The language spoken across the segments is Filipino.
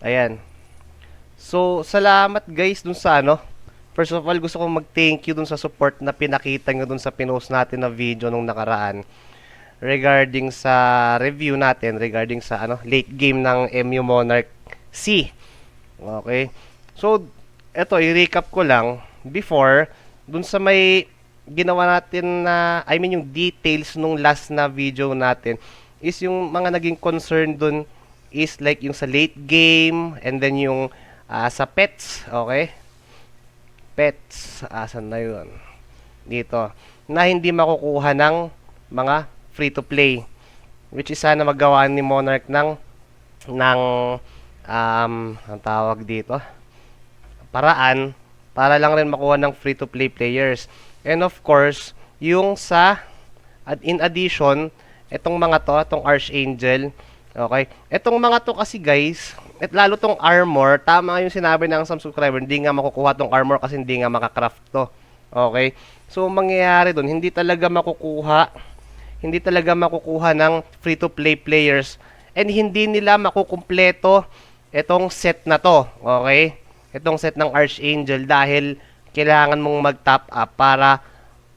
Ayan. So, salamat guys dun sa ano. First of all, gusto kong mag-thank you dun sa support na pinakita nyo dun sa pinost natin na video nung nakaraan. Regarding sa review natin, regarding sa ano, late game ng MU Monarch C. Okay. So, eto, i-recap ko lang. Before, dun sa may ginawa natin na, I mean yung details nung last na video natin, is yung mga naging concern dun is like yung sa late game, and then yung sa pets, okay? Pets, asan na yun? Dito, na hindi makukuha ng mga free-to-play. Which is sana magawa ni Monarch ng ang tawag dito, paraan para lang rin makuha ng free-to-play players. And of course, yung sa in addition, itong mga to, itong Archangel, okay? Itong mga to kasi guys, at lalo tong armor, tama yung sinabi ng some subscriber, hindi nga makukuha tong armor kasi hindi nga makacraft to. Okay? So, mangyayari dun, hindi talaga makukuha ng free-to-play players, and hindi nila makukumpleto itong set na to. Okay? Itong set ng Archangel dahil kailangan mong mag-top up para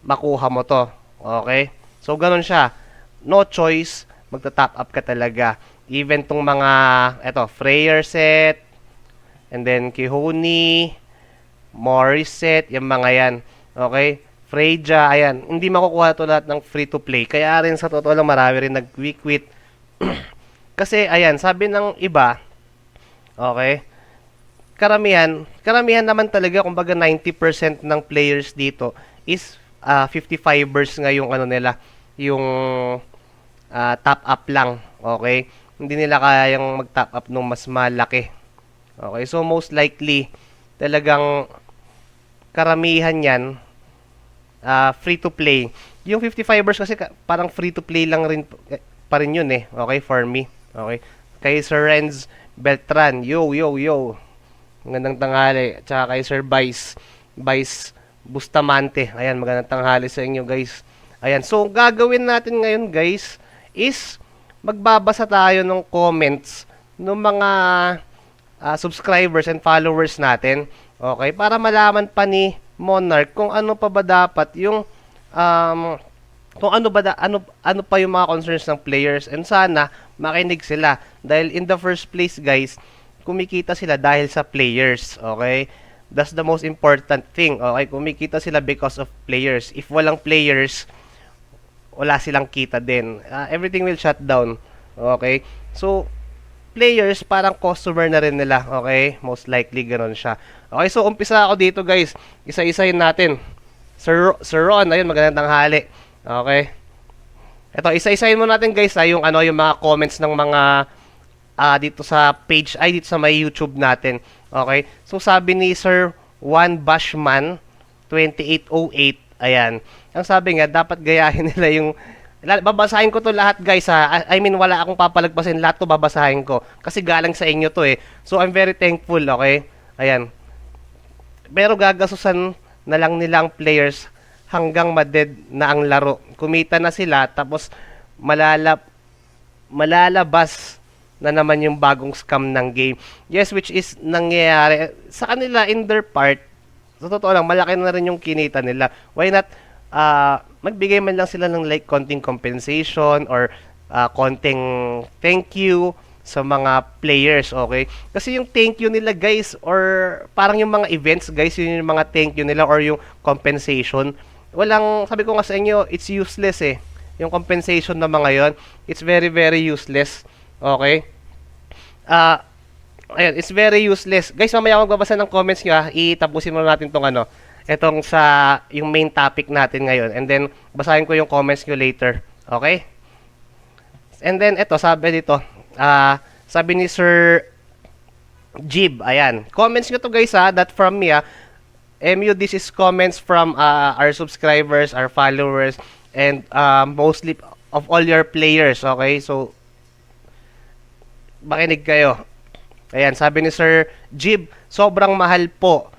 makuha mo to. Okay? So, ganun siya. No choice, magta-top up ka talaga. Even tong mga, Freyr set, and then Kihoni, Morris set, yung mga yan. Okay? Freya, ayan. Hindi makukuha to lahat ng free-to-play. Kaya rin sa totoo lang, marami rin nag-quit. Kasi, ayan, sabi ng iba, okay, karamihan naman talaga, kumbaga 90% ng players dito is 55ers nga yung ano nila, yung top up lang, okay? Hindi nila kayang mag-top up nung mas malaki. Okay, so most likely, talagang karamihan yan, free to play. Yung 55ers kasi parang free to play lang rin pa rin yun eh. Okay, for me. Okay. Kay Sir Renz Beltran, yo. Magandang tanghali. Tsaka kay Sir Vice Bustamante. Ayan, magandang tanghali sa inyo guys. Ayan, so gagawin natin ngayon guys is magbabasa tayo ng comments ng mga subscribers and followers natin. Okay, para malaman pa ni Monarch kung ano pa ba dapat yung kung ano pa yung mga concerns ng players, and sana makinig sila dahil in the first place guys, kumikita sila dahil sa players. Okay, that's the most important thing. Okay, kumikita sila because of players. If walang players, wala silang kita din. Everything will shut down. Okay, so players parang customer na rin nila. Okay, most likely ganun siya. Okay, so umpisa ako dito guys, isa-isahin natin. Sir Ron, ayun, magandang tanghali. Okay, eto, isa-isahin mo natin guys yung yung mga comments ng mga dito sa page, dito sa may YouTube natin. Okay, so sabi ni Sir Juan Bashman 2808, ayan, ang sabi nga dapat gayahin nila yung, babasahin ko to lahat guys ha. I mean, wala akong papalagpasin, lahat to babasahin ko kasi galing sa inyo to eh. So I'm very thankful. Okay, ayan, pero gagasusan na lang nilang players hanggang maded na ang laro. Kumita na sila tapos malalabas na naman yung bagong scam ng game. Yes, which is nangyayari sa kanila in their part. Sa totoo lang, malaki na rin yung kinita nila. Why not magbigay man lang sila ng like konting compensation or konting thank you sa mga players, okay? Kasi yung thank you nila guys, or parang yung mga events guys, yun yung mga thank you nila or yung compensation. Walang, sabi ko nga sa inyo, it's useless eh. Yung compensation na mga yon, it's very very useless. Okay? Ayun, it's very useless. Guys, mamaya ako magbabasa ng comments nyo ha. Itapusin muna natin tong etong sa yung main topic natin ngayon. And then, basahin ko yung comments nyo later. Okay? And then, eto, sabi ni Sir Jib, ayan. Comments nyo to guys ha, that from me ha. MU, this is comments from our subscribers, our followers, and mostly of all your players. Okay, so makinig kayo. Ayan, sabi ni Sir Jib, sobrang mahal po.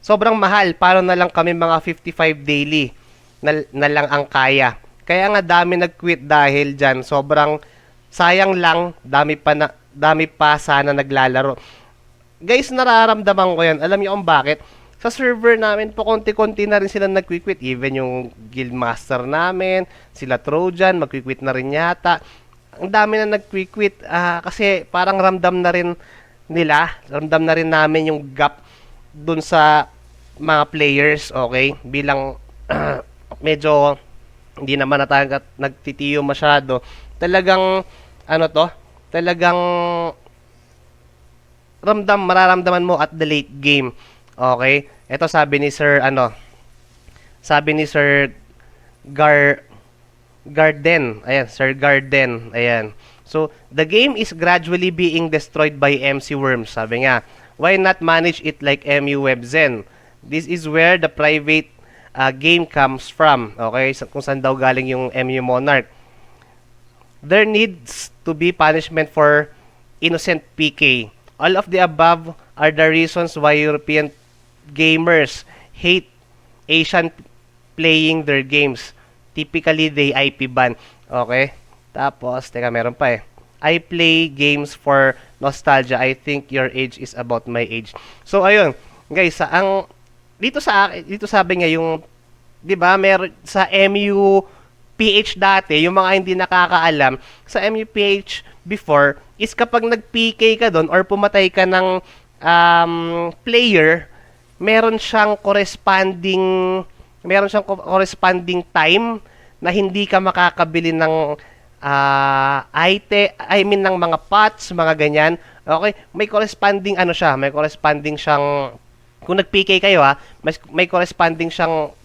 Sobrang mahal, paano na lang kami mga 55 daily na lang ang kaya. Kaya nga dami nag-quit dahil dyan. Sobrang sayang lang, dami pa sana naglalaro. Guys, nararamdaman ko yan. Alam niyo kung bakit? Sa server namin po, konti-konti na rin sila nag-quit. Even yung guildmaster namin, sila Trojan, mag-quit na rin yata. Ang dami na nag-quit. Kasi parang ramdam na rin nila, ramdam na rin namin yung gap dun sa mga players, okay? Bilang medyo hindi naman na tayo nagtitiyo masyado. Talagang, ano to? Talagang mararamdaman mo at the late game. Okay? Ito sabi ni Sir, sabi ni Sir Garden. Ayan, Sir Garden. Ayan. So, the game is gradually being destroyed by MC Worms. Sabi nga, why not manage it like MU WebZen? This is where the private game comes from. Okay? Kung saan daw galing yung MU Monarch. There needs to be punishment for innocent PK. All of the above are the reasons why European gamers hate Asian playing their games. Typically, they IP ban. Okay? Tapos, teka, meron pa eh. I play games for nostalgia. I think your age is about my age. So, ayun. Guys, dito sabi nga yung, di ba, meron sa MU PH dati, yung mga hindi nakakaalam, sa MUPH before, is kapag nag-PK ka doon or pumatay ka ng player, meron siyang corresponding time na hindi ka makakabili ng ng mga pots, mga ganyan. Okay? May corresponding may corresponding siyang, kung nag-PK kayo may corresponding siyang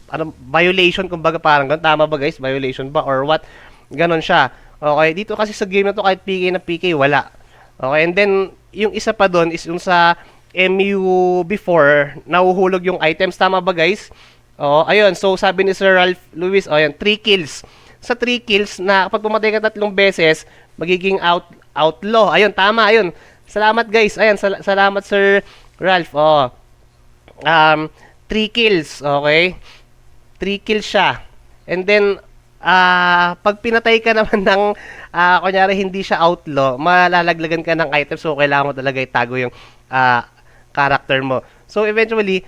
violation, kumbaga parang ganun. Tama ba guys? Violation ba or what? Ganon siya. Okay, dito kasi sa game na to kahit PK na PK wala. Okay, and then yung isa pa doon is yung sa MU before nahuhulog yung items. Tama ba guys? Ayun. So sabi ni Sir Ralph Lewis, ayun, 3 kills. Sa 3 kills na kapag pumatay ka 3 beses, magiging outlaw. Ayun, tama, ayun. Salamat guys. Ayun, salamat Sir Ralph. 3 kills, okay? 3 kills siya. And then, pag pinatay ka naman ng, kunyari hindi siya outlaw, malalaglagan ka ng items, so kailangan mo talaga itago yung character mo. So, eventually,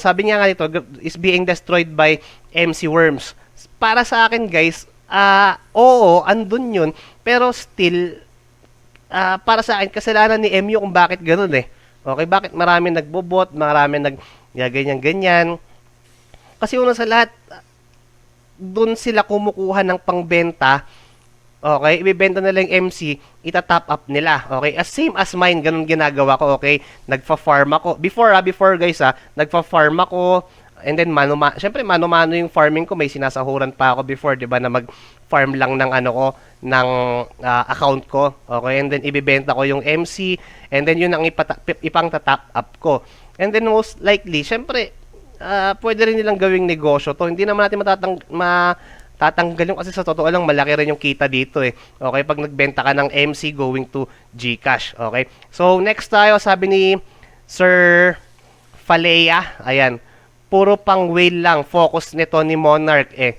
sabi niya nga nito, is being destroyed by MC Worms. Para sa akin, guys, oo, andun yun, pero still, para sa akin, kasalanan ni MU kung bakit ganun eh. Okay, bakit marami nagbobot, marami ganyan-ganyan. Kasi una sa lahat, doon sila kumukuha ng pangbenta. Okay, ibebenta nila yung MC, itatop up nila. Okay, as same as mine, ganun ginagawa ko. Okay, nagfa-farm ako. Before guys nagfa-farm ako. And then syempre mano-mano yung farming ko, may sinasahuran pa ako before, 'di ba, na mag-farm lang ng ng account ko. Okay, and then ibebenta ko yung MC, and then yun ang ipang tatop up ko. And then most likely, syempre pwede rin nilang gawing negosyo to. Hindi naman natin matatanggal yung, kasi sa totoo lang malaki rin yung kita dito eh. Okay, pag nagbenta ka ng MC going to GCash. Okay, so next tayo, sabi ni Sir Falea, ayan, puro pang whale lang focus nito ni Monarch eh.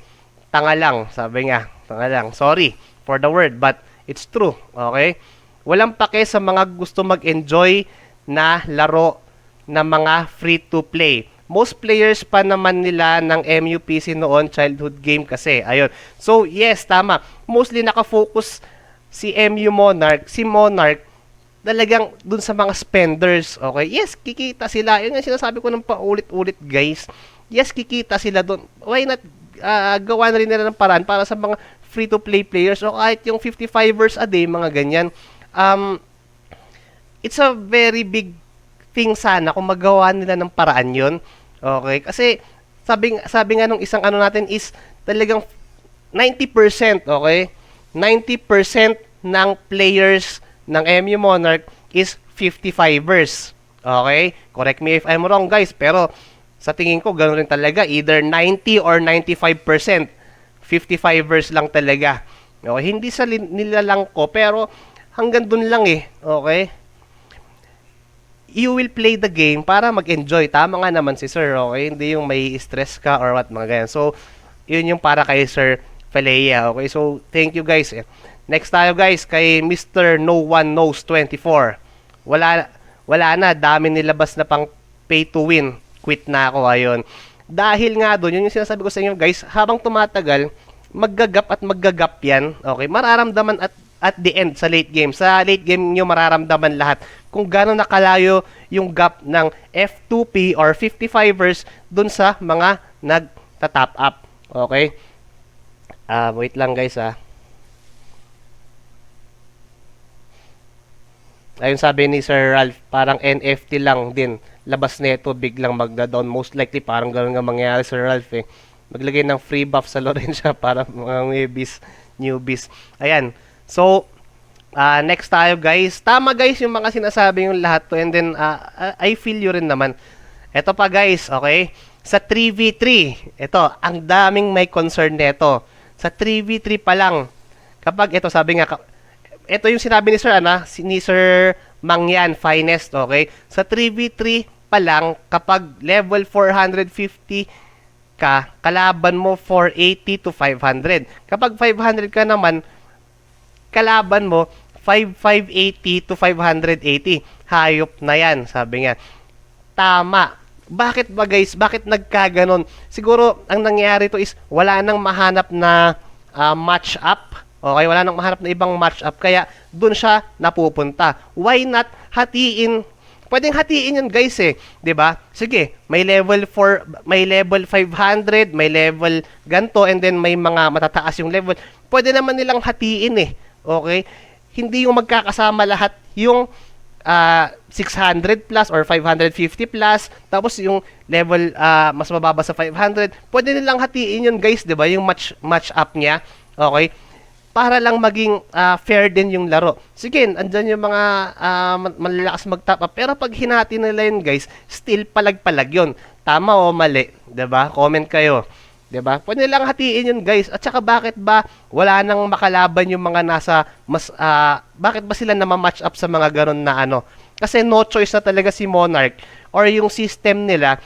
Tanga lang, sabi nga. Tanga lang. Sorry for the word, but it's true. Okay? Walang pake sa mga gusto mag-enjoy na laro na mga free-to-play. Most players pa naman nila ng MUPC noon, childhood game kasi. Ayun. So, yes, tama. Mostly nakafocus si MU Monarch, si Monarch, talagang dun sa mga spenders. Okay? Yes, kikita sila. Yun yung sinasabi ko ng paulit-ulit, guys. Yes, kikita sila dun. Why not gawa na rin nila ng paraan para sa mga free-to-play players o kahit yung 55ers a day, mga ganyan. It's a very big thing sana kung magawa nila ng paraan yun. Okay? Kasi sabi nga nung isang natin is talagang 90%, okay? 90% ng players ng MU Monarch is 55ers. Okay? Correct me if I'm wrong, guys, pero sa tingin ko ganoon rin talaga, either 90 or 95%. 55ers lang talaga. Okay? Hindi sa nilalang ko, pero hanggang dun lang eh. Okay? You will play the game para mag-enjoy. Tama nga naman si Sir, okay? Hindi yung may stress ka or what, mga ganyan. So, yun yung para kay Sir Falea. Okay, so thank you guys. Next tayo guys kay Mr. No One Knows 24. Wala wala na, dami nilabas na pang pay to win. Quit na ako, ayun. Dahil nga doon, yun yung sinasabi ko sa inyo guys, habang tumatagal, maggagap yan. Okay, mararamdaman at the end sa late game. Sa late game nyo mararamdaman lahat kung gaano nakalayo yung gap ng F2P or 55ers dun sa mga nagta-top up. Okay? Wait lang guys Ayun sabi ni Sir Ralph, parang NFT lang din. Labas nito biglang magda-down. Most likely parang ganoon nga mangyayari Sir Ralph eh. Maglagay ng free buff sa Lorencia para mga newbies. Ayan. So, next tayo guys. Tama guys yung mga sinasabi yung lahat to and then I feel you rin naman. Ito pa guys, okay? Sa 3v3, ito, ang daming may concern nito. Sa 3v3 pa lang, kapag ito sabi nga, ito yung sinabi ni Sir ni Sir Mangyan Finest, okay? Sa 3v3 pa lang, kapag level 450 ka, kalaban mo 480 to 500. Kapag 500 ka naman, kalaban mo 580 to 580. Hayop na yan, sabi nga. Tama. Bakit ba guys? Bakit nagkaganon? Siguro, ang nangyari to is, wala nang mahanap na match up. Okay, wala nang mahanap na ibang match up. Kaya, dun siya napupunta. Why not hatiin? Pwedeng hatiin yun guys eh. 'Di ba? Sige, may level 4, may level 500, may level ganto, and then may mga matataas yung level. Pwede naman nilang hatiin eh. Okay? Hindi yung magkakasama lahat yung 600 plus or 550 plus, tapos yung level mas mababa sa 500. Pwede nilang hatiin yun guys, 'di ba? Yung match up niya. Okay? Para lang maging fair din yung laro. Sige, andyan yung mga malalakas mag-top up. Pero pag hinati nila yun guys, still palag-palag yun. Tama o mali? 'Di ba? Comment kayo. 'Di ba? Pwede lang hatiin yun guys. At saka bakit ba wala nang makalaban yung mga nasa bakit ba sila na-match up sa mga ganon na ano? Kasi no choice na talaga si Monarch or yung system nila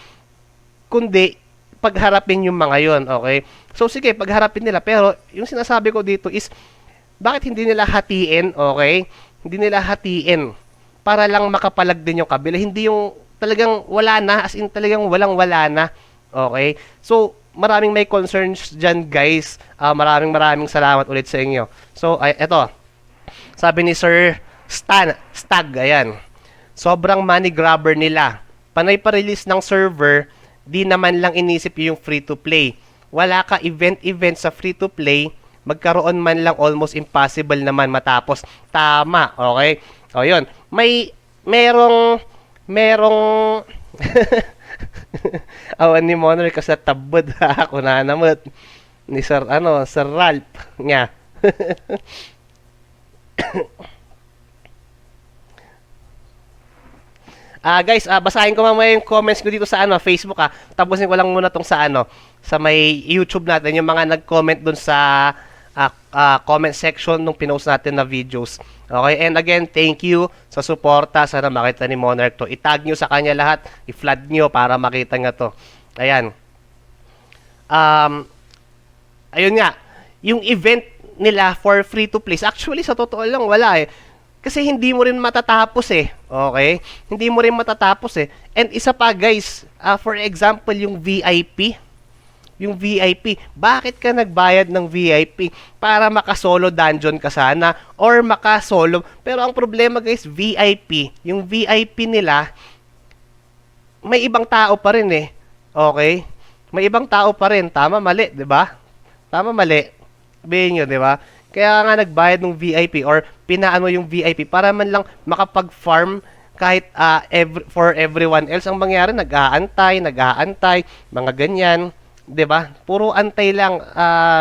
kundi pagharapin yung mga yon, okay? So sige, pagharapin nila, pero yung sinasabi ko dito is bakit hindi nila hatiin, okay? Hindi nila hatiin para lang makapalag din yung kabila. Hindi yung talagang wala na, as in talagang walang-wala na, okay? So, maraming may concerns dyan, guys. Maraming salamat ulit sa inyo. So, eto. Sabi ni Sir Stag, ayan. Sobrang money grabber nila. Panay pa release ng server, di naman lang inisip yung free-to-play. Wala ka event sa free-to-play, magkaroon man lang almost impossible naman matapos. Tama, okay? O yun, merong awan ni Monarch kasi tabod ako na namot ni Sir Ralph niya. Guys, basahin ko mamaya yung comments ko dito sa Facebook Tapusin ko lang muna tong sa may YouTube natin, yung mga nag-comment dun sa comment section nung pinost natin na videos. Okay, and again, thank you sa suporta. Sana makita ni Monarch to. Itag nyo sa kanya lahat, i-flood nyo para makita nga to. Ayan. Ayun nga, yung event nila for free to play, actually sa totoo lang wala eh. Kasi hindi mo rin matatapos eh. Okay? Hindi mo rin matatapos eh. And isa pa guys, for example, yung VIP. Yung VIP. Bakit ka nagbayad ng VIP? Para makasolo dungeon ka sana or makasolo. Pero ang problema guys, VIP. Yung VIP nila, may ibang tao pa rin eh. Okay? May ibang tao pa rin. Tama, mali, 'di ba? Tama, mali. Sabihin nyo, 'di ba? Kaya nga nagbayad ng VIP or pinaano yung VIP para man lang makapag-farm kahit for everyone else. Ang mangyari, nag-aantay, mga ganyan. 'Di ba? Puro antay lang.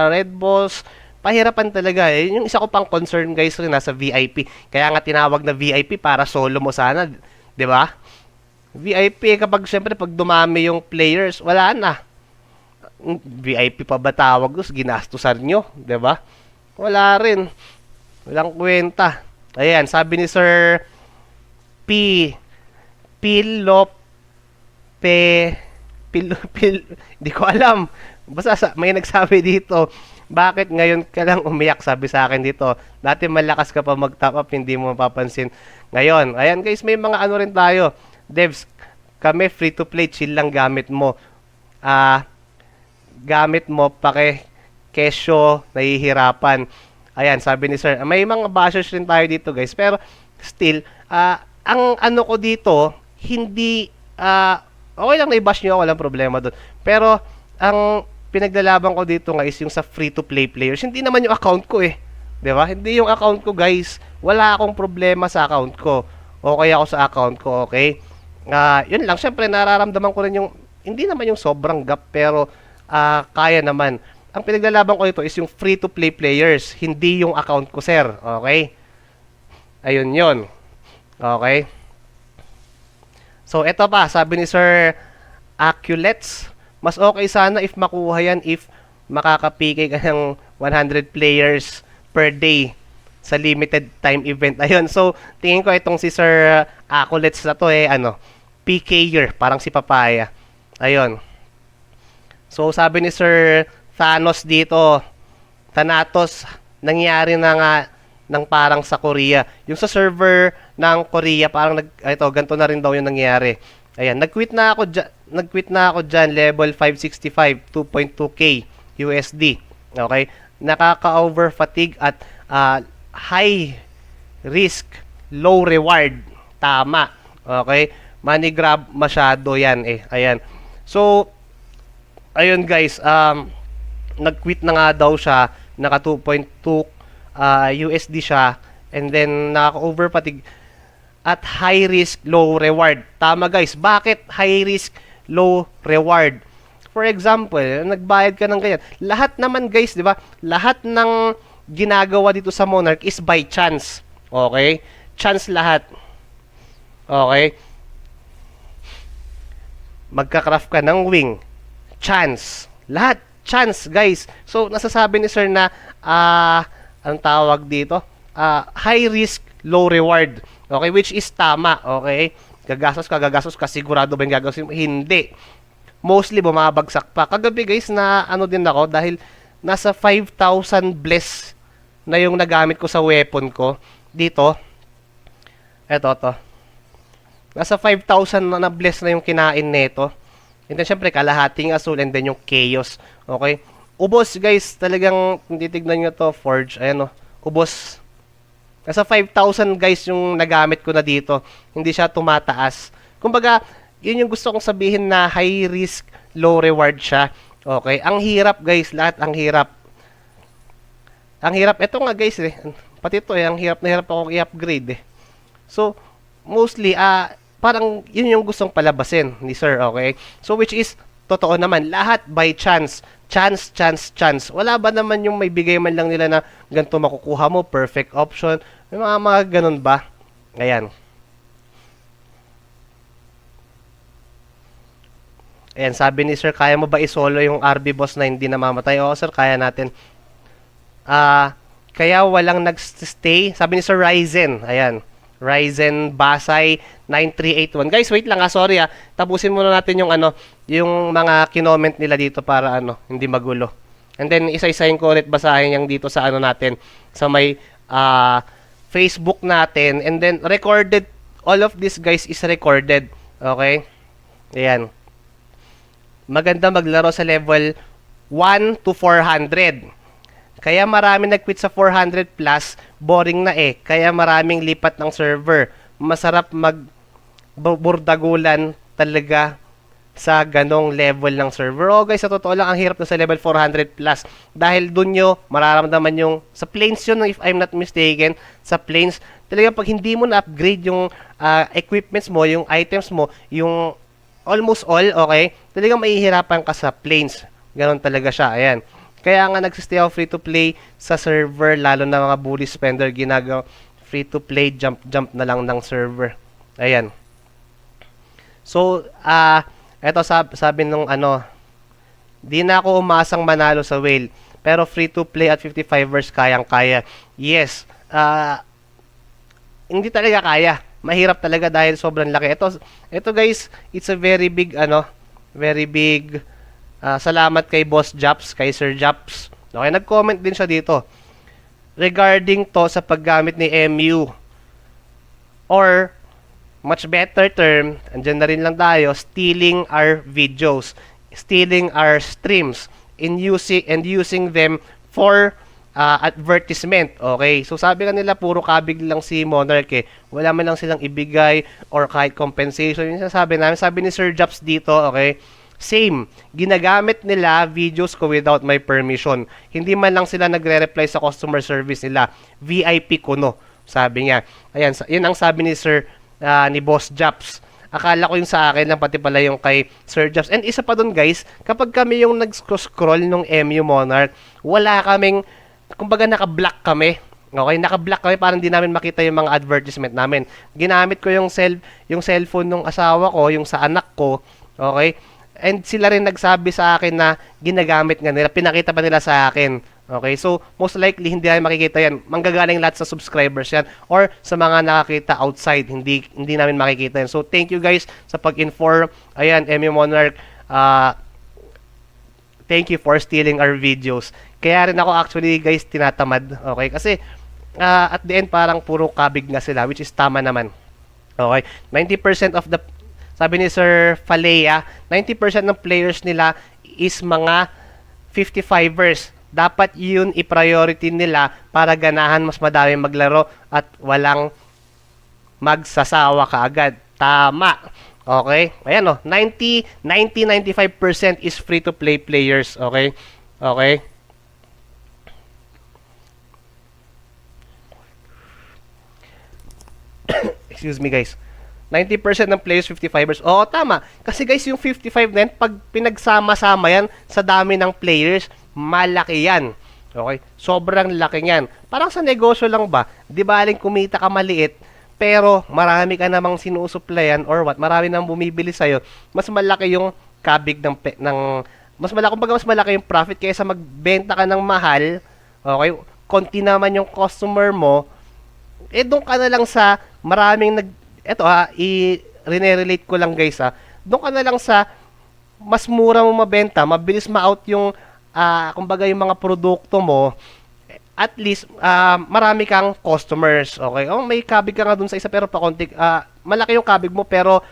Red balls, pahirapan talaga eh. Yung isa ko pang concern guys rin nasa VIP. Kaya nga tinawag na VIP para solo mo sana. 'Di ba? VIP kapag syempre pag dumami yung players, wala na. VIP pa ba tawag doon? Ginastusan nyo, 'di ba? Wala rin. Walang kwenta. Ayan, sabi ni Sir hindi ko alam. Basta may nagsabi dito, Bakit ngayon ka lang umiyak, sabi sa akin dito. Dati malakas ka pa mag-top up, hindi mo mapapansin. Ngayon, ayan guys, may mga ano rin tayo. Devs, kami free to play, chill lang gamit mo. Ah, gamit mo kesyo, nahihirapan. Ayan, sabi ni Sir. May mga bashers rin tayo dito guys. Pero still, ang ano ko dito, hindi, okay lang na-bash nyo ako, walang problema doon. Pero, ang pinaglalaban ko dito nga is yung sa free-to-play players. Hindi naman yung account ko eh. 'Di ba? Hindi yung account ko guys. Wala akong problema sa account ko. Okay ako sa account ko, okay? Yun lang. Siyempre, nararamdaman ko rin yung, hindi naman yung sobrang gap, pero kaya naman. Ang pinaglalaban ko ito is yung free-to-play players, hindi yung account ko, sir. Okay? Ayun yon. Okay? So, ito pa, sabi ni Sir Aculets, mas okay sana if makuha yan if makakapigay ka ng 100 players per day sa limited time event. Ayun, so, tingin ko itong si Sir Aculets na to PKer, parang si Papaya. Ayun. So, sabi ni Sir Thanos dito, Thanatos, nangyari na nga ng parang sa Korea. Yung sa server ng Korea, parang ganito na rin daw yung nangyari. Ayan, nag-quit na ako dyan, level 565, 2.2k USD. Okay? Nakaka-over fatigue at high risk, low reward. Tama. Okay? Money grab masyado yan eh. Ayan. So, ayun guys, nag-quit na nga daw siya, naka 2.2 USD siya, and then nakaka-over fatigue at high risk, low reward. Tama guys, bakit high risk, low reward? For example, nagbayad ka ng ganyan. Lahat naman guys, di ba? Lahat ng ginagawa dito sa Monarch is by chance. Okay? Chance lahat. Okay? Magka-craft ka ng wing. Chance. Lahat. Chance, guys. So, nasasabi ni sir na, anong tawag dito? High risk, low reward. Okay? Which is tama. Okay? Gagastos ka, sigurado ba yung gagastos? Hindi. Mostly, bumabagsak pa. Kagabi, guys, na ano din ako dahil nasa 5,000 bless na yung nagamit ko sa weapon ko. Dito. Eto, to. Nasa 5,000 na bless na yung kinain nito. And then, syempre, kalahating asul and then yung chaos. Okay? Ubos, guys. Talagang, hindi tignan nyo to, forge. Ayan, o. Ubos. Nasa 5,000, guys, yung nagamit ko na dito. Hindi siya tumataas. Kumbaga, yun yung gusto kong sabihin na high risk, low reward siya. Okay? Ang hirap, guys. Lahat ang hirap. Ang hirap. Ito nga, guys, eh. Pati ito, ang hirap na hirap ako i-upgrade, eh. So, mostly, parang yun yung gustong palabasin ni sir, okay? So, which is, totoo naman, lahat by chance. Chance. Wala ba naman yung may bigay man lang nila na ganito makukuha mo, perfect option? May mga ganun ba? Ayan. Ayan, sabi ni sir, kaya mo ba isolo yung RB boss na hindi namamatay? Oo, sir, kaya natin. Kaya walang nag-stay. Sabi ni sir, Ryzen. Ayan. Ryzen Basay 9381. Guys, wait lang sorry Tapusin muna natin yung yung mga kinoment nila dito para hindi magulo. And then isa-isahin ko ulit basahin yung dito sa natin sa may Facebook natin, and then recorded, all of this guys is recorded. Okay? Ayan. Maganda maglaro sa level 1 to 400. Kaya marami nag-quit sa 400 plus, boring na Kaya maraming lipat ng server. Masarap magburdagulan talaga sa ganong level ng server. Oh guys, sa totoo lang, ang hirap na sa level 400 plus. Dahil dun nyo, mararamdaman yung, sa planes yun, if I'm not mistaken, sa planes, talaga pag hindi mo na-upgrade yung equipments mo, yung items mo, yung almost all, okay, talagang mahihirapan ka sa planes. Ganon talaga siya, ayan. Kaya nga nagsistay ako free to play sa server, lalo na mga bully spender, ginagawa free to play, jump na lang ng server. Ayan. So, eto sabi nung di na ako umasang manalo sa whale, pero free to play at 55ers kayang-kaya. Yes. Hindi talaga kaya. Mahirap talaga dahil sobrang laki. Ito guys, it's a very big very big salamat kay Boss Japs, kay Sir Japs. Okay, nag-comment din siya dito regarding to sa paggamit ni MU, or much better term, andyan na rin lang tayo, stealing our videos, stealing our streams, using them for advertisement. Okay, so sabi kanila puro kabig lang si Monarch eh. Wala man lang silang ibigay or kahit compensation. Yung sabi namin, sabi ni Sir Japs dito, okay, same, ginagamit nila videos ko without my permission. Hindi man lang sila nagre-reply sa customer service nila. VIP ko no, sabi niya. Ayan, yun ang sabi ni Sir ni Boss Japs. Akala ko yung sa akin lang, pati pala yung kay Sir Japs. And isa pa dun guys, kapag kami yung nag-scroll nung MU Monarch, wala kaming, kumbaga naka-block kami. Okay, naka-block kami para hindi namin makita yung mga advertisement namin. Ginamit ko yung cellphone ng asawa ko, yung sa anak ko. Okay? And sila rin nagsabi sa akin na ginagamit nga nila, pinakita pa nila sa akin. Okay, so most likely hindi namin makikita yan. Manggagaling lahat sa subscribers yan or sa mga nakakita outside, hindi namin makikita yan. So thank you guys sa pag-inform. Ayan, MU Monarch, thank you for stealing our videos. Kaya rin ako actually guys tinatamad. Okay, kasi at the end parang puro kabig nga sila, which is tama naman. Okay, 90% of the, sabi ni Sir Falea, 90% ng players nila is mga 55ers. Dapat yun i-priority nila para ganahan mas madami maglaro at walang magsasawa kaagad. Tama. Okay? Ayan o, 95% is free-to-play players. Okay? Okay? Excuse me guys. 90% ng players 55ers. Oo, tama. Kasi guys, yung 55 na yan, pag pinagsama-sama yan sa dami ng players, malaki yan. Okay? Sobrang laki yan. Parang sa negosyo lang ba? Di ba aling kumita ka maliit, pero marami ka namang sinusuplayan or what? Marami nang bumibili sa'yo. Mas malaki yung kabig mas malaki yung profit kaysa magbenta ka ng mahal. Okay? Konti naman yung customer mo. Doon ka na lang sa maraming eto i-relate ko lang guys doon ka na lang sa mas mura mo mabenta, mabilis ma-out yung kumbaga yung mga produkto mo, at least marami kang customers. Okay, may kabig ka nga dun sa isa pero pakonti, malaki yung kabig mo pero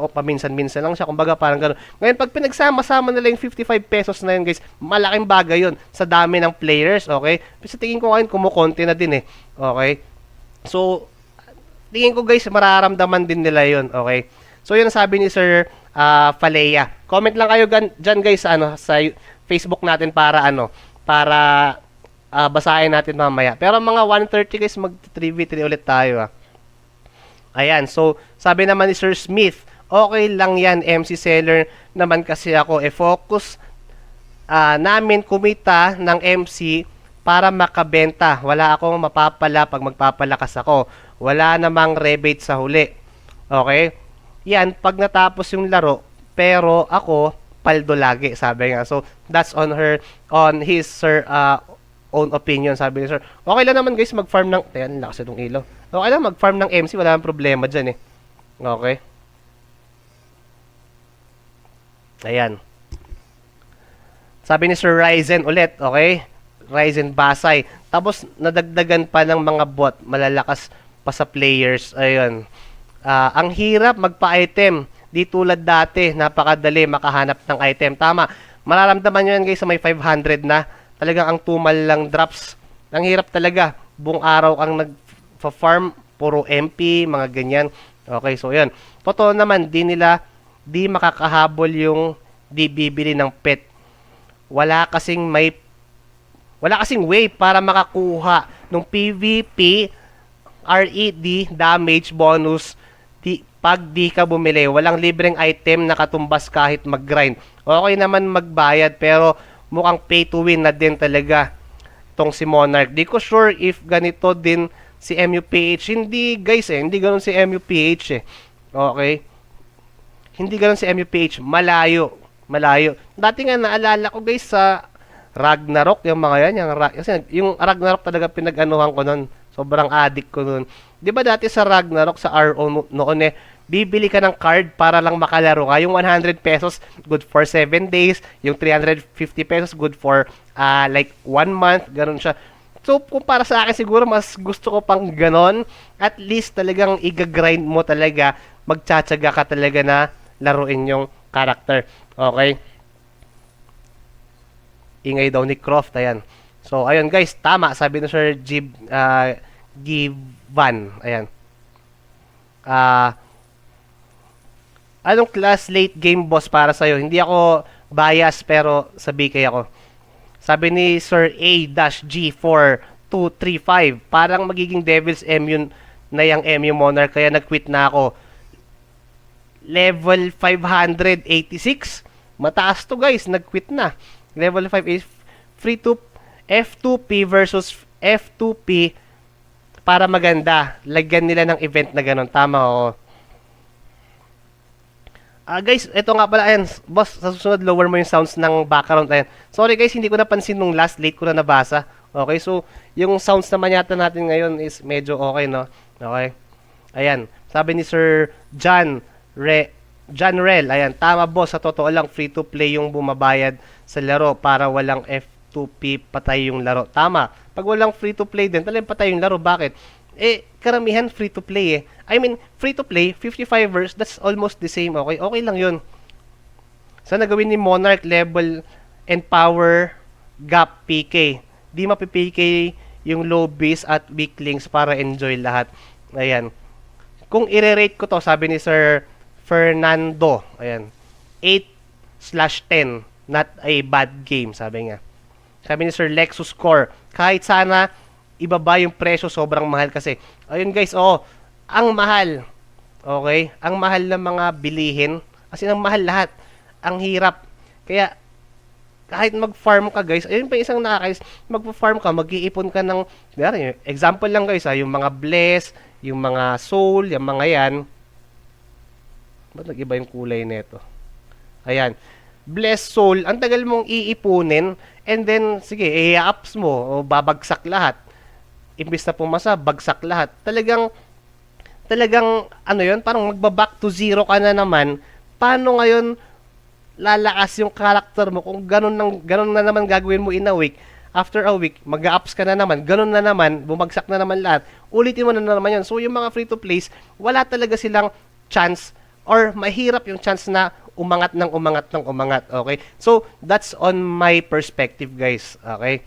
paminsan-minsan lang siya, kumbaga parang gano'n. Ngayon pag pinagsama-sama nila yung 55 pesos na yun guys, malaking bagay yun sa dami ng players. Okay, sa tingin ko ngayon kumukonti na din okay, so tingin ko guys, mararamdaman din nila yun. Okay? So, yun ang sabi ni Sir Falea. Comment lang kayo dyan guys sa Facebook natin para basahin natin mamaya. Pero mga 1:30 guys, mag-3v3 ulit tayo. Ayan. So, sabi naman ni Sir Smith, okay lang yan, MC seller naman kasi ako. Focus namin kumita ng MC para makabenta. Wala akong mapapala pag magpapalakas ako. Wala namang rebate sa huli. Okay? Yan, pag natapos yung laro, pero ako, paldo lagi, sabi nga. So, that's on his sir, own opinion, sabi ni sir. Okay lang naman guys, mag-farm ng, ayan, lakas itong ilaw. Okay lang, mag-farm ng MC, wala nang problema dyan Okay? Ayan. Sabi ni Sir Ryzen ulit, okay? Ryzen Basay. Tapos, nadagdagan pa ng mga bot, malalakas pa sa players. Ayun. Ang hirap magpa-item. Di tulad dati, napakadali makahanap ng item. Tama. Mararamdaman nyo yan guys sa may 500 na. Talagang ang tumal lang drops. Ang hirap talaga. Buong araw kang nag-farm, puro MP, mga ganyan. Okay, so yan. Totoo naman, di makakahabol yung di bibili ng pet. Wala kasing way para makakuha ng PVP RED damage bonus pag di ka bumili. Walang libreng item na katumbas kahit mag-grind. Okay naman magbayad pero mukhang pay to win na din talaga tong si Monarch. Di ko sure if ganito din si MUPH. Hindi guys hindi ganoon si MUPH Okay? Hindi ganoon si MUPH. Malayo. Dati nga naalala ko guys sa Ragnarok, yung mga yan, kasi yung Ragnarok talaga pinag-anuhan ko nun. Sobrang addict ko nun. 'Di ba dati sa Ragnarok sa RO noon bibili ka ng card para lang makalaro ka. Yung 100 pesos, good for 7 days. Yung 350 pesos, good for like 1 month. Ganun siya. So, kung para sa akin siguro, mas gusto ko pang ganon. At least talagang i-grind mo talaga. Magtsatsaga ka talaga na laruin yung character. Okay? Ingay daw ni Croft. Ayan. So, ayun guys. Tama. Sabi ni Sir Givan. Ayan. Anong class late game boss para sa'yo? Hindi ako bias pero sa BK ako. Sabi ni Sir A-G4235, parang magiging Devil's M yun na yung MU Monarch kaya nag-quit na ako. Level 586. Mataas to guys, nag-quit na. Level 5 is free to F2P versus F2P para maganda. Lagyan nila ng event na ganun. Tama ako. Guys, ito nga pala, ayan, boss, sa susunod, lower mo yung sounds ng background, ayan. Sorry guys, hindi ko napansin nung late ko na nabasa. Okay, so, yung sounds naman yata natin ngayon is medyo okay, no? Okay. Ayan, sabi ni Sir John Rel, ayan, tama boss, sa totoo lang, free to play yung bumabayad sa laro para walang F2P patay yung laro. Tama, pag walang free to play din, talagang patay yung laro. Bakit? Karamihan free to play I mean, free to play, 55ers, that's almost the same, okay? Okay lang yun. Sana gawin ni Monarch level and power gap PK. Di mapi-PK yung low base at weaklings para enjoy lahat. Ayan. Kung i-rate ko to, sabi ni Sir Fernando, ayan, 8/10, not a bad game, sabi niya. Sabi ni Sir Lexus Core, kahit sana ibaba yung presyo, sobrang mahal kasi. Ayun guys, ang mahal. Okay? Ang mahal ng mga bilihin. Kasi ang mahal lahat. Ang hirap. Kaya, kahit mag-farm ka guys, ayun pa isang nakakais, mag-farm ka, mag-iipon ka ng, example lang guys, yung mga bless, yung mga soul, yung mga yan. Ba't nag-iba yung kulay nito? Ayan. Bless soul, ang tagal mong iipunin, and then, sige, i-ups mo, o babagsak lahat. Imbis na pumasa, bagsak lahat. Talagang, ano yun, parang magbaback to zero ka na naman. Paano ngayon lalakas yung character mo kung ganun na naman gagawin mo in a week? After a week, mag-ups ka na naman, ganun na naman, bumagsak na naman lahat. Ulitin mo na naman yun. So, yung mga free-to-plays, wala talaga silang chance or mahirap yung chance na umangat. Okay? So, that's on my perspective, guys. Okay?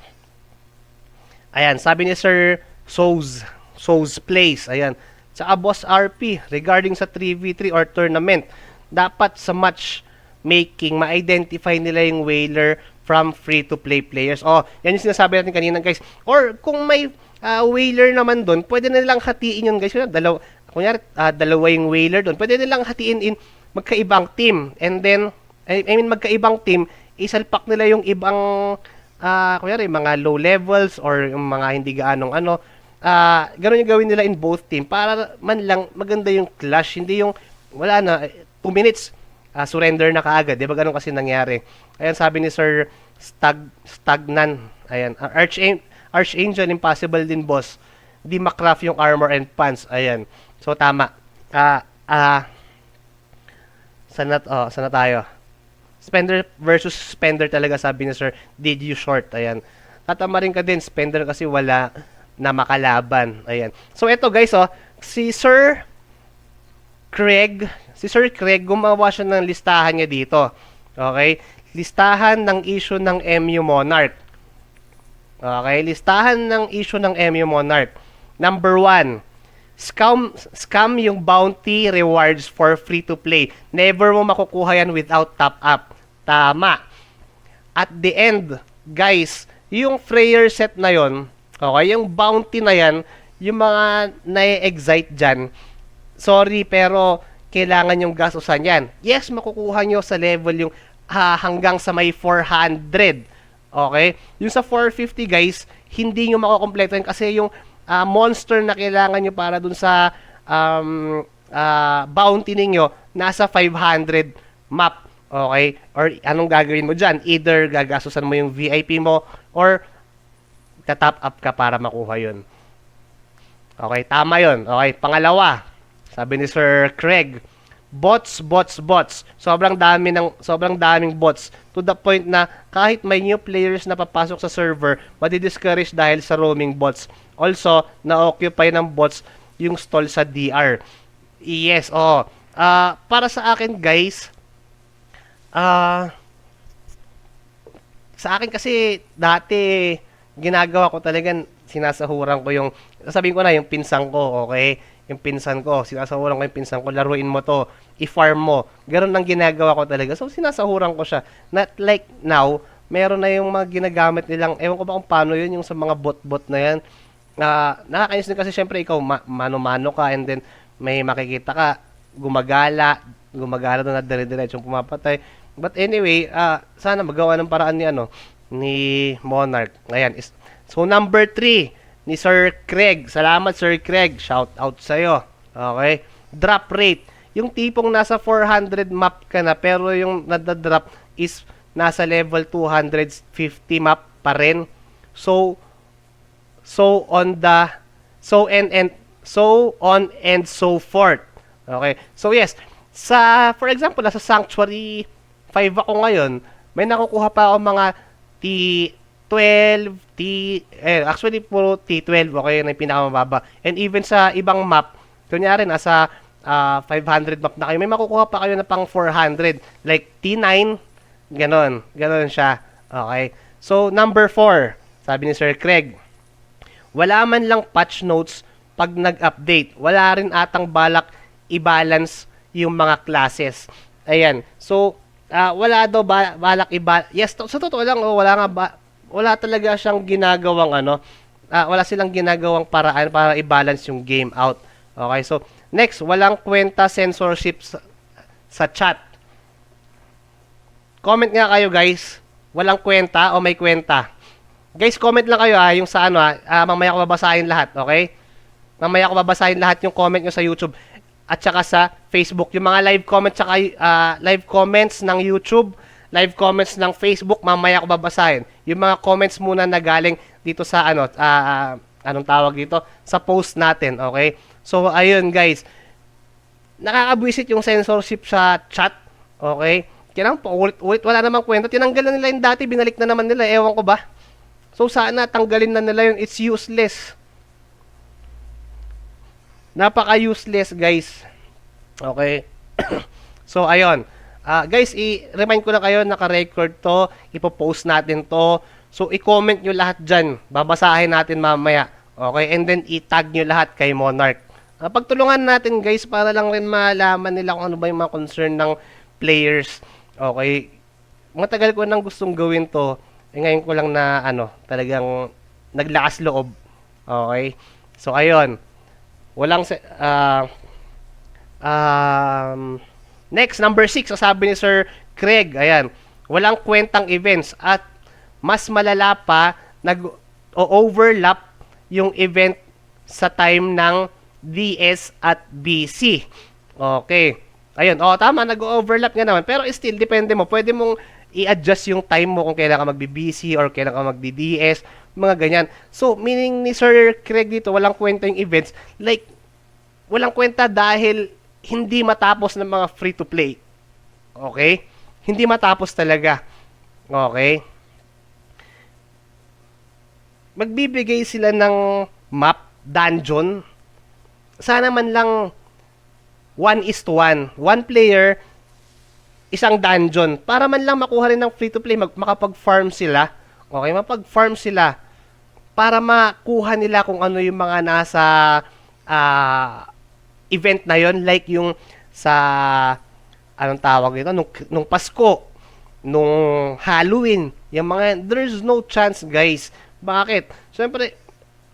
Ayan, sabi ni Sir So's Place, ayan. Tsaka Boss RP, regarding sa 3v3 or tournament, dapat sa matchmaking, ma-identify nila yung whaler from free-to-play players. Yan yung sinasabi natin kanina, guys. Or kung may whaler naman doon, pwede na nilang hatiin yun, guys. Dalawa yung whaler doon. Pwede nilang hatiin in magkaibang team. And then, magkaibang team, isalpak nila yung ibang mga low levels or yung mga hindi gaanong ganun yung gawin nila in both team para man lang maganda yung clash, hindi yung wala na 2 minutes surrender na kaagad, di ba? Ganun kasi nangyari. Ayan, sabi ni Sir Stagnan, ayan, Archangel, impossible din boss, di macraft yung armor and pants. Ayan, so tama. Sana tayo. Spender versus spender talaga, sabi ni Sir, did you short? Ayan. Tatama rin ka din, spender kasi wala na makalaban. Ayan. So, ito guys, si Sir Craig, gumawa siya ng listahan niya dito. Okay? Listahan ng issue ng MU Monarch. Okay? Listahan ng issue ng MU Monarch. Number 1, scam yung bounty rewards for free to play. Never mo makukuha yan without top up. Tama. At the end, guys, yung Freyer set na yon, okay, yung bounty na yan, yung mga na-excite dyan, sorry, pero kailangan yung gastusan yan. Yes, makukuha nyo sa level yung hanggang sa may 400. Okay? Yung sa 450, guys, hindi nyo makukompleto yan kasi yung monster na kailangan nyo para dun sa bounty ninyo, nasa 500 map. Okay? Or anong gagawin mo dyan? Either gagastusan mo yung VIP mo or tatop up ka para makuha yun. Okay? Tama yun. Okay? Pangalawa, Sabi ni Sir Craig, bots, bots, bots. Sobrang daming bots to the point na kahit may new players na papasok sa server, madi-discourage dahil sa roaming bots. Also, na-occupy ng bots yung stall sa DR. Yes, oh. Para sa akin, guys, ah sa akin kasi dati ginagawa ko talaga, sinasahuran ko yung, sabihin ko na yung pinsan ko, okay? Yung pinsan ko, sinasahuran ko yung pinsan ko, laruin mo to, i-farm mo. Ganun ang ginagawa ko talaga. So sinasahuran ko siya. Not like now, meron na yung mga ginagamit nilang, ewan ko ba kung paano yun, yung sa mga bot-bot na yan. Nakakainis din kasi syempre ikaw, mano-mano ka, and then may makikita ka, gumagala doon at dire-diretsong pumapatay. But anyway, sana magawa ng paraan ni ni Monarch. Ayan. So number 3 ni Sir Craig. Salamat Sir Craig. Shout out sa iyo. Okay? Drop rate. Yung tipong nasa 400 map ka na pero yung nada-drop is nasa level 250 map pa rin. So on the so on and so forth. Okay? So yes, for example, nasa Sanctuary 5 ako ngayon, may nakukuha pa ako mga T12, actually puro T12, okay, na yung pinakamababa. And even sa ibang map, kunyari nasa 500 map na kayo, may makukuha pa kayo na pang 400, like T9, ganon siya. Okay. So number 4, sabi ni Sir Craig, wala man lang patch notes pag nag-update. Wala rin atang balak i-balance yung mga classes. Ayan. So wala daw balak yes, sa totoo lang, wala talaga siyang ginagawang wala silang ginagawang paraan para i-balance yung game out. Okay, so next, walang kwenta censorship sa chat. Comment nga kayo, guys. Walang kwenta o may kwenta? Guys, comment lang kayo yung sa mamaya ko babasahin lahat, okay? Mamaya ko babasahin lahat yung comment nyo sa YouTube at saka sa Facebook. Yung mga live comments saka live comments ng YouTube, live comments ng Facebook, mamaya ko babasahin. Yung mga comments muna na galing dito sa anong tawag dito, sa post natin, okay? So ayun guys, nakakabwisit yung censorship sa chat, okay? Kailangan pa ulit, wala namang kwenta. Tinanggal na nila yung dati, binalik na naman nila, ewan ko ba. So sana tanggalin na nila yun, it's useless. Napaka-useless, guys. Okay? So, ayun. Guys, i-remind ko na kayo, naka-record to. Ipo-post natin to. So, i-comment nyo lahat dyan. Babasahin natin mamaya. Okay? And then, i-tag nyo lahat kay Monarch. Pagtulungan natin, guys, para lang rin malaman nila kung ano ba yung mga concern ng players. Okay? Matagal ko nang gustong gawin to. Ngayon ko lang na, talagang naglakas loob. Okay? So, ayun. Walang next, number 6, sabi ni Sir Craig, ayan, walang kwentang events at mas malala pa, nag-overlap yung event sa time ng DS at BC. Okay. Ayun, tama, nag-overlap nga naman, pero still, depende mo, pwede mong i-adjust yung time mo kung kailan ka magbi-BC or kailan ka magdi-DS, mga ganyan. So, meaning ni Sir Craig dito, walang kwenta yung events. Like, walang kwenta dahil hindi matapos ng mga free-to-play. Okay? Hindi matapos talaga. Okay? Magbibigay sila ng map, dungeon. Sana man lang 1:1. One player, isang dungeon, para man lang makuha rin ng free-to-play, makapag-farm sila. Okay, mapag-farm sila para makuha nila kung ano yung mga nasa event na yon, like yung sa anong tawag dito, nung Pasko, nung Halloween, yung mga, there's no chance, guys. Bakit? Siyempre,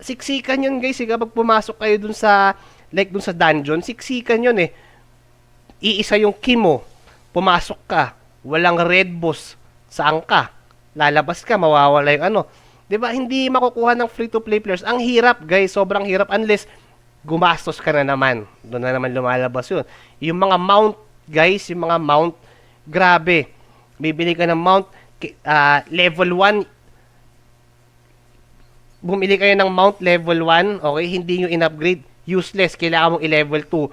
siksikan yun, guys, kapag pumasok kayo dun sa, like dun sa dungeon, siksikan yun iisa yung key mo, pumasok ka, walang red boss, saan ka? Lalabas ka, mawawala yung 'di ba? Hindi makukuha ng free-to-play players. Ang hirap, guys, sobrang hirap unless gumastos ka na naman. Doon na naman lumalabas yun. Yung mga mount, guys, yung mga mount, grabe. Bibili ka ng mount, level 1, bumili kayo ng mount level 1, okay, hindi nyo in-upgrade, useless, kailangan mong i-level 2.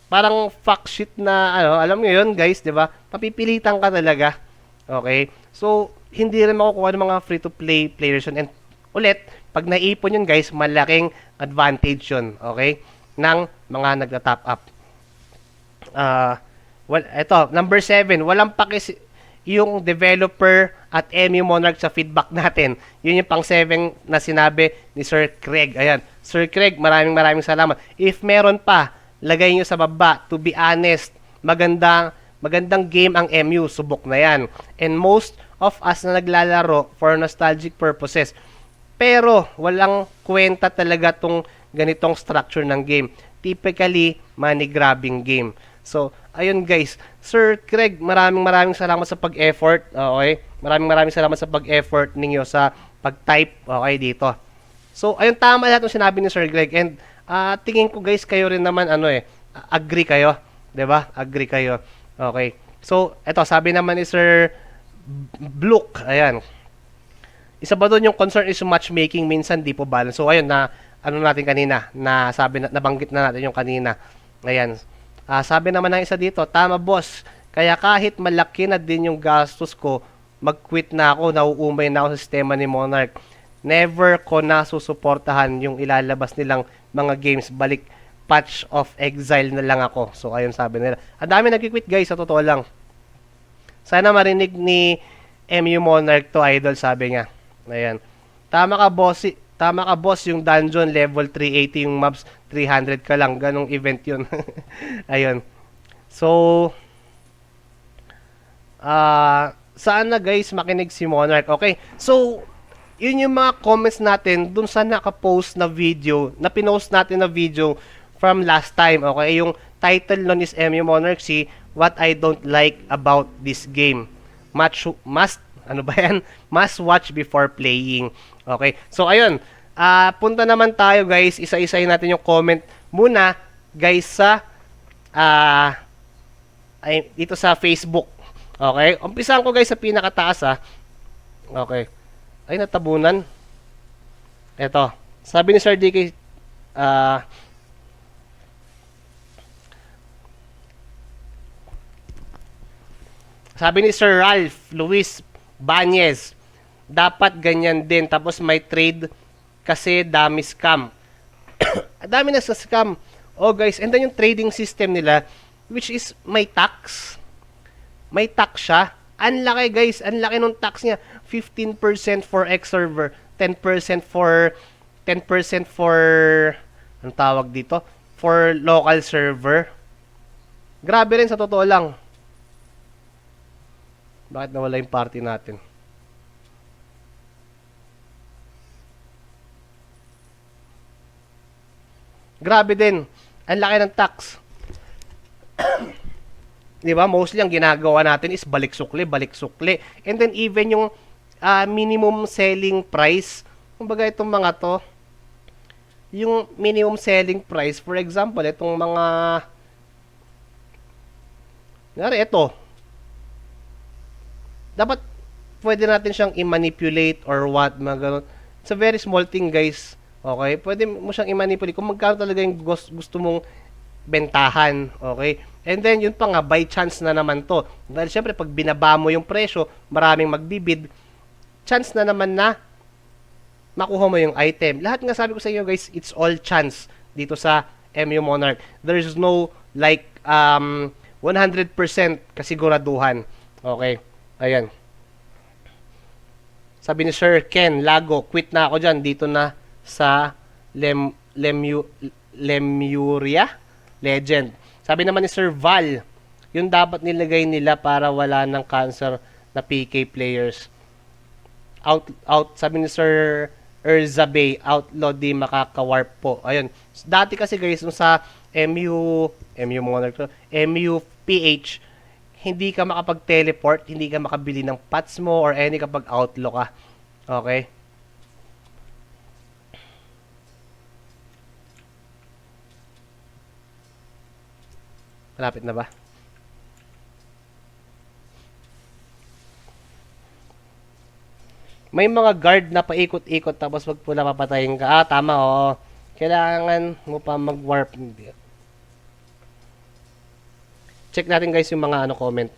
parang fact sheet na ano, alam niyo 'yun, guys, 'di ba? Papipilitan ka talaga. Okay? So, hindi rin makukuha ng mga free-to-play players yun. And ulit, pag naipon yun, guys, malaking advantage yun. Okay? Ng mga nagta-top up. Ito, number 7, walang yung developer at MU Monarch sa feedback natin. Yun yung pang 7 na sinabi ni Sir Craig. Ayan. Sir Craig, maraming salamat. If meron pa, lagay nyo sa baba. To be honest, magandang game ang MU. Subok na yan. And most of us na naglalaro for nostalgic purposes. Pero, walang kwenta talaga tong ganitong structure ng game. Typically, money grabbing game. So, ayun guys. Sir Craig, maraming salamat sa pag-effort. Okay? Maraming salamat sa pag-effort ninyo sa pag-type. Okay, dito. So, ayun, tama lahat ng sinabi ni Sir Greg. And, tingin ko guys, kayo rin naman, agree kayo. 'Di ba? Agree kayo. Okay. So, eto, sabi naman ni Sir Bluk, ayan. Isa ba doon yung concern is matchmaking, minsan di po balance. So, ayun, na, ano natin kanina, na sabi na, nabanggit na natin yung kanina. Ayan. Sabi naman ng isa dito, tama boss, kaya kahit malaki na din yung gastos ko, mag-quit na ako, nauumay na ako sa sistema ni Monarch. Never ko na susuportahan yung ilalabas nilang mga games, balik patch of exile na lang ako. So, ayun sabi nila. Ang dami nag-quit guys, sa totoo lang. Sana marinig ni MU Monarch to, idol, sabi niya. Ayan. Tama ka boss, yung dungeon level 380, yung mobs 300 ka lang, ganong event yun. Ayun. So, sana guys makinig si Monarch. Okay, so yun yung mga comments natin dun sa naka-post na video, na pinost natin na video from last time. Okay, yung title nun is MU Monarch C, What I Don't Like About This Game. Must watch before playing. Okay, so ayun, punta naman tayo guys, isa-isahin natin yung comment muna guys sa dito sa Facebook. Okay, umpisahan ko guys sa pinakataas. Okay, ay natabunan. Eto, sabi ni Sir DK, sabi ni Sir Ralph Luis Banez, dapat ganyan din, tapos may trade kasi dami scam. Dami na sa scam. Oh guys, and then yung trading system nila, which is may tax. May tax siya. Ang laki guys, ang laki nung tax niya. 15% for X server, 10% for ang tawag dito, for local server. Grabe rin sa totoo lang. Bakit nawala yung party natin? Grabe din. Ang laki ng tax. 'Di ba? Mostly ang ginagawa natin is balik sukli. And then even yung minimum selling price, kumbaga itong mga to, yung minimum selling price, for example, itong mga ito, dapat pwede natin siyang i-manipulate or what, mga ganun. It's a very small thing, guys. Okay? Pwede mo siyang i-manipulate kung magkano talaga yung gusto mong bentahan. Okay? And then, yun pa nga, by chance na naman to. Dahil syempre, pag binaba mo yung presyo, maraming magbibid, chance na naman na makuha mo yung item. Lahat nga sabi ko sa inyo, guys, it's all chance dito sa MU Monarch. There's no, like, 100% kasiguraduhan. Okay? Ayan. Sabi ni Sir Ken Lago, quit na ako dyan. Dito na sa Lemuria Legend. Sabi naman ni Sir Val, yung dapat nilagay nila para wala ng cancer na PK players. Out, sabi ni Sir Erzabay, outlaw di makaka-warp po. Ayun. Dati kasi guys, sa MU Monarch, MU PH, hindi ka makapag-teleport, hindi ka makabili ng pots mo or any kapag outlaw ka. Okay? Malapit na ba? May mga guard na paikot-ikot tapos wag pula papatayin ka. Tama, oo. Kailangan mo pa mag-warp. Check natin guys yung mga comment.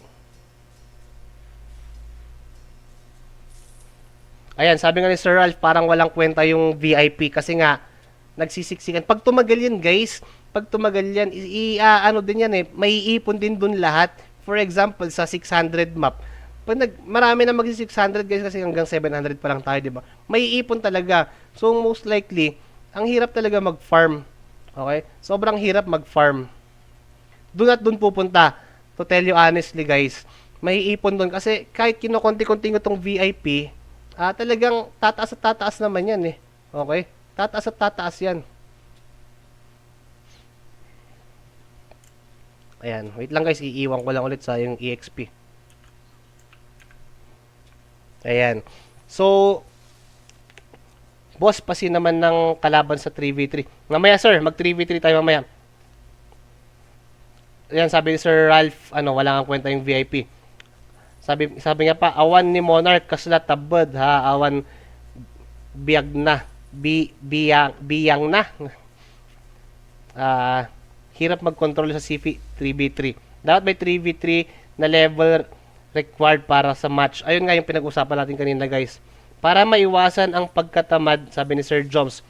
Ayan, sabi nga ni Sir Ralph, parang walang kwenta yung VIP kasi nga nagsisiksikan. Pag tumagal yan, guys, pag tumagal yan, ano din yan may iipon din dun lahat. For example, sa 600 map, pag marami na magsi 600 guys kasi hanggang 700 pa lang tayo, di ba? May iipon talaga. So most likely, ang hirap talaga mag-farm. Okay? Sobrang hirap mag-farm. Doon at doon pupunta. To tell you honestly, guys, may iipon doon kasi kahit kinokonti-konti ko tong VIP, talagang tataas at tataas naman yan Okay? Tataas at tataas yan. Ayan. Wait lang guys. Iiwan ko lang ulit sa yung EXP. Ayan. So, boss, pasi naman ng kalaban sa 3v3. Mamaya sir, mag 3v3 tayo mamaya. Ayan, sabi ni Sir Ralph, wala kang kwenta yung VIP. Sabi nga pa, awan ni Monarch kasla tabad ha, awan biyag na, biyang na. Hirap mag-control sa CV 3v3. Dapat may 3v3 na level required para sa match. Ayun nga yung pinag-usapan natin kanina guys. Para maiwasan ang pagkatamad, sabi ni Sir Joms,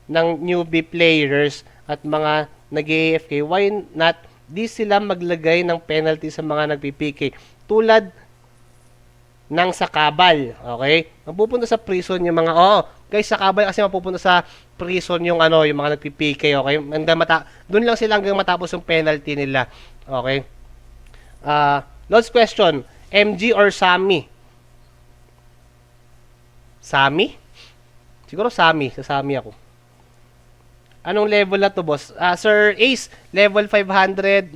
ng newbie players at mga nag-AFK, why not di sila maglagay ng penalty sa mga nagpipk tulad ng sakabal, okay? Mapupunta sa prison yung mga, guys, sakabal kasi mapupunta sa prison yung yung mga nagpipk, okay? Doon lang sila hanggang matapos yung penalty nila, okay? Last question, MG or Sami? Sami? Siguro Sami, sa Sami ako. Anong level na to, boss? Sir Ace, level 598,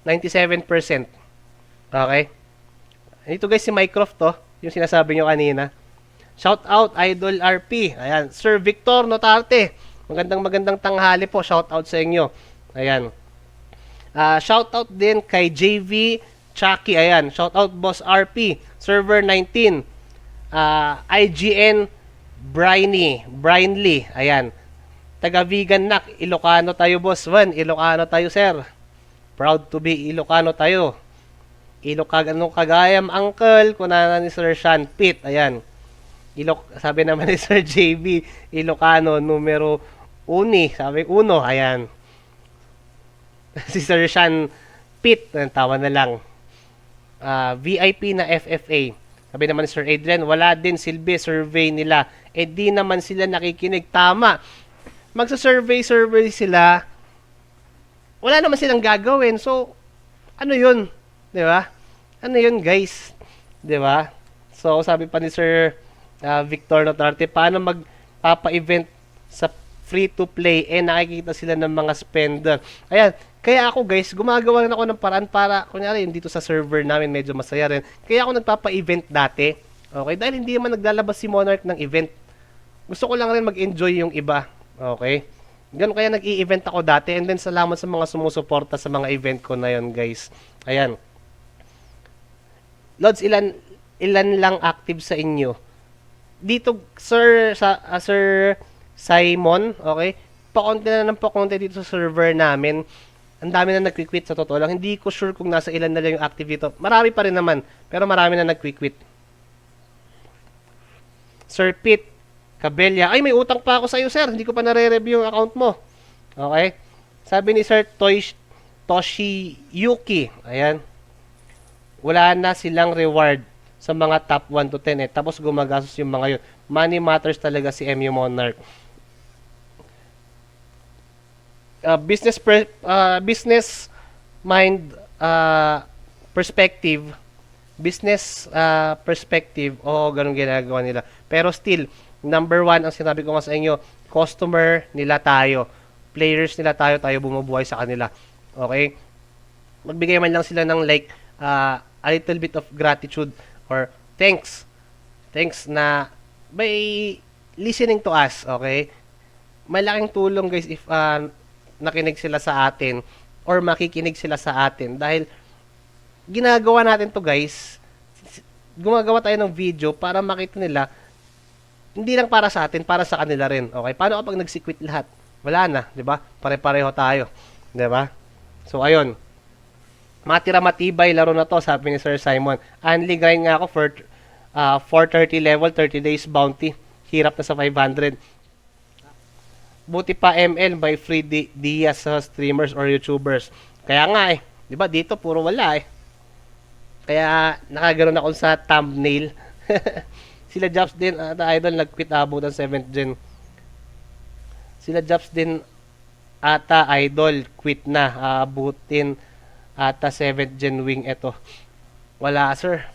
97%. Okay? Ito guys, si Mycroft to, yung sinasabi nyo kanina. Shout out, Idol RP. Ayan, Sir Victor Notarte. Magandang tanghali po. Shout out sa inyo. Ayan. Shout out din kay JV Chucky. Ayan, shout out Boss RP. Server 19. IGN Brinley. Ayan. Taga Vegan Nak, Ilocano tayo, boss. Ilocano tayo, sir. Proud to be Ilocano tayo. Kagayam uncle, kunana ni Sir Sean Pitt. Ayan. Sabi naman ni Sir JB, Ilocano numero 1. Sabi 1, ayan. Si Sir Sean Pitt, tawa na lang. VIP na FFA. Sabi naman ni Sir Adrian, wala din silbi survey nila. Di naman sila nakikinig. Tama. Magsa-survey sila, wala naman silang gagawin. So, ano yun? Di ba? Ano yun, guys? Di ba? So, sabi pa ni Sir Victor Notarte, paano magpapa-event sa free-to-play? Nakikita sila ng mga spender. Ayan. Kaya ako, guys, gumagawa rin ako ng paraan para, kunyari, dito sa server namin, medyo masaya rin. Kaya ako nagpapa-event dati. Okay? Dahil hindi naman naglalabas si Monarch ng event. Gusto ko lang rin mag-enjoy yung iba. Okay? Ganun kaya nag-i-event ako dati, and then salamat sa mga sumusuporta sa mga event ko na yon, guys. Ayan. Lods, ilan lang active sa inyo? Dito, Sir Simon, okay? Pakonti na ng pakonti dito sa server namin. Ang dami na nag-quit sa totoo lang. Hindi ko sure kung nasa ilan na lang yung active dito. Marami pa rin naman, pero marami na nag-quit. Sir Pete Cabella, ay may utang pa ako sa iyo, sir. Hindi ko pa nare-review yung account mo. Okay? Sabi ni Sir Toshiyuki, ayan, wala na silang reward sa mga top 1 to 10 tapos gumagastos yung mga yun. Money matters talaga si MU Monarch. Business mind perspective, ganun ginagawa nila. Pero still, number 1, ang sinabi ko nga sa inyo, customer nila tayo. Players nila tayo bumubuhay sa kanila. Okay? Magbigay man lang sila ng a little bit of gratitude or thanks. Thanks na by listening to us. Okay? Malaking tulong guys if nakinig sila sa atin or makikinig sila sa atin. Dahil ginagawa natin to guys. Gumagawa tayo ng video para makita nila hindi lang para sa atin, para sa kanila rin. Okay? Paano kapag nagsi-quit lahat? Wala na, 'di ba? Pare-pareho tayo, 'di ba? So ayun. Matira matibay laro na to, sabi ni Sir Simon. Only grind nga ako for 430 level, 30 days bounty. Hirap na sa 500. Buti pa ML, may free Diaz sa streamers or YouTubers. Kaya nga eh, 'di ba dito puro wala eh. Kaya nakaganoon ako sa thumbnail. Sila Jobs din, idol nag-quit abot ng 7th gen. Sila Jobs din ata idol quit na, abutin ata 7th gen wing ito. Wala sir.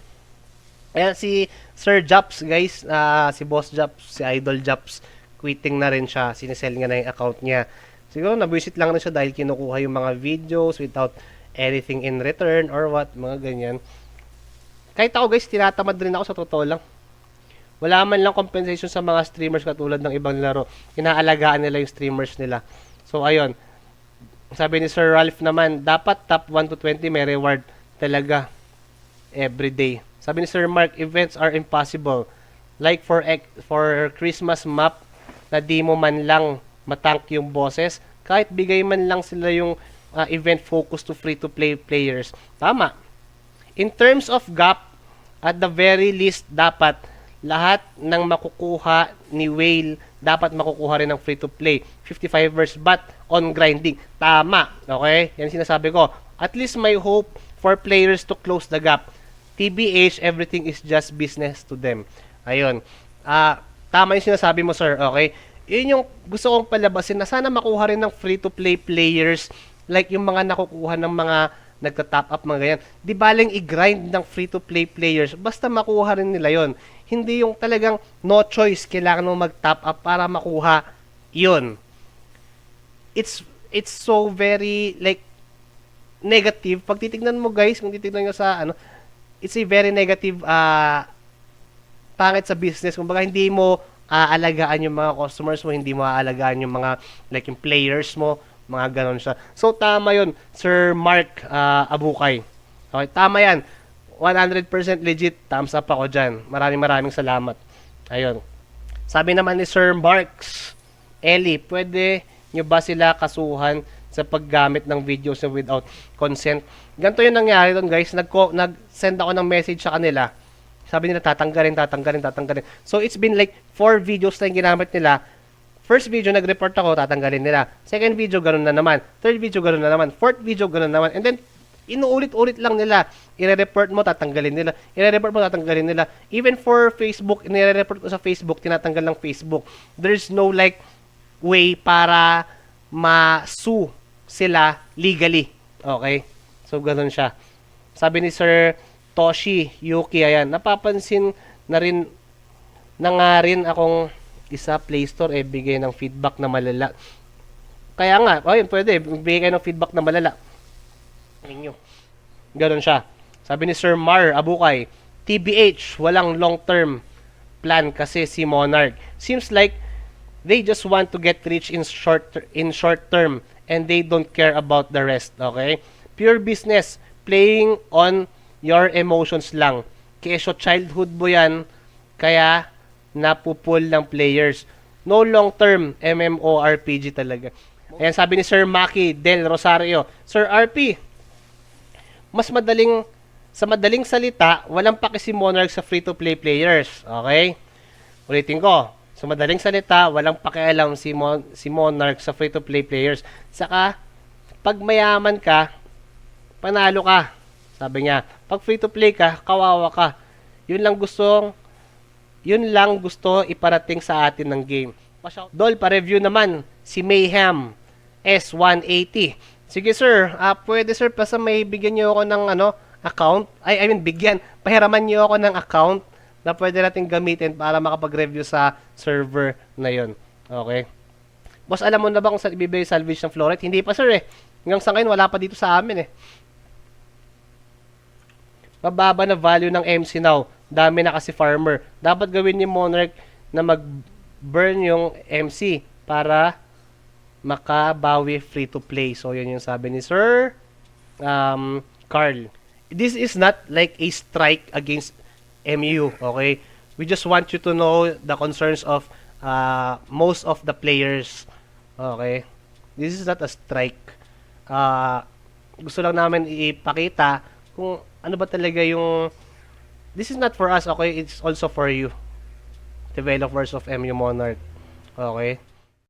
Ayan si Sir Jobs guys, si Boss Jobs, si Idol Jobs, quitting na rin siya, sinisell nga na yung account niya. Siguro nabuisit lang rin siya dahil kinukuha yung mga videos without anything in return or what, mga ganyan. Kahit ako guys, tinatamad rin ako sa totoo lang. Wala man lang compensation sa mga streamers katulad ng ibang laro. Inaalagaan nila yung streamers nila. So ayun, sabi ni Sir Ralph naman, dapat top 1 to 20 may reward talaga everyday. Sabi ni Sir Mark, events are impossible. Like for Christmas map na di mo man lang matank yung bosses, kahit bigay man lang sila yung event focus to free-to-play players. Tama. In terms of gap, at the very least, dapat lahat ng makukuha ni Whale, dapat makukuha rin ng free-to-play. 55ers but on grinding. Tama. Okay? Yan sinasabi ko. At least may hope for players to close the gap. TBH, everything is just business to them. Ayun. Tama yung sinasabi mo, sir. Okay? Yun yung gusto kong palabasin na sana makuha rin ng free-to-play players like yung mga nakukuha ng mga nagta-top up, mga ganyan. Di baling i-grind ng free-to-play players, basta makuha rin nila yon. Hindi yung talagang no choice, kailangan mo mag-top up para makuha yon. It's so very like negative. Pag titignan mo guys, kung titignan nyo sa ano, it's a very negative pangit sa business. Kumbaga hindi mo aalagaan yung mga customers mo, hindi mo aalagaan yung mga like yung players mo, mga ganon siya. So tama yun, Sir Mark Abukay. Okay, tama yan. 100% legit. Thumbs up ako dyan. Maraming salamat. Ayun. Sabi naman ni Sir Marks, Ellie, pwede nyo ba sila kasuhan sa paggamit ng videos na without consent? Ganito yung nangyari doon guys. Nag-send ako ng message sa kanila. Sabi nila tatanggalin. So it's been like 4 videos na yung ginamit nila. First video, nag-report ako, tatanggalin nila. Second video, ganun na naman. Third video, ganun na naman. Fourth video, ganun na naman. And then, inuulit-ulit lang nila. I-report mo, tatanggalin nila. I-report mo, tatanggalin nila. Even for Facebook, i-report ko sa Facebook, tinatanggal ng Facebook. There's no like way para ma-sue sila legally. Okay? So, ganun siya. Sabi ni Sir Toshi Yuki, ayan, napapansin na rin na nga rin akong isa Play Store bigay ng feedback na malala. Kaya nga, ayun, pwede bigay kayo ng feedback na malala. Ninyo. Ganun siya. Sabi ni Sir Mar Abukay, TBH, walang long-term plan kasi si Monarch. Seems like they just want to get rich in short term and they don't care about the rest, okay? Pure business, playing on your emotions lang. Kesyo childhood mo yan, kaya napupul ng players. No long-term MMORPG talaga. Ayan, sabi ni Sir Maki Del Rosario, Sir RP, sa madaling salita, walang paki si Monarch sa free-to-play players. Okay? Ulitin ko. Sa madaling salita, walang pakialam si Monarch sa free-to-play players. Saka, pag mayaman ka, panalo ka. Sabi niya, pag free-to-play ka, kawawa ka. Yun lang gusto iparating sa atin ng game. Dol, pa-review naman si Mayhem S180. Sige sir, pwede sir, basta may bigyan niyo ako ng account. Pahiraman niyo ako ng account na pwede natin gamitin para makapag-review sa server na yon. Okay? Boss, alam mo na ba kung saan ibibigay salvage ng Florite? Hindi pa sir eh. Hanggang sa ngayon, wala pa dito sa amin eh. Mababa na value ng MC now. Dami na kasi farmer. Dapat gawin ni Monarch na mag-burn yung MC para makabawi free to play. So, yun yung sabi ni Sir Carl. This is not like a strike against MU, okay? We just want you to know the concerns of most of the players, okay? This is not a strike. gusto lang namin ipakita kung ano ba talaga yung this is not for us, okay? It's also for you, developers of MU Monarch. Okay?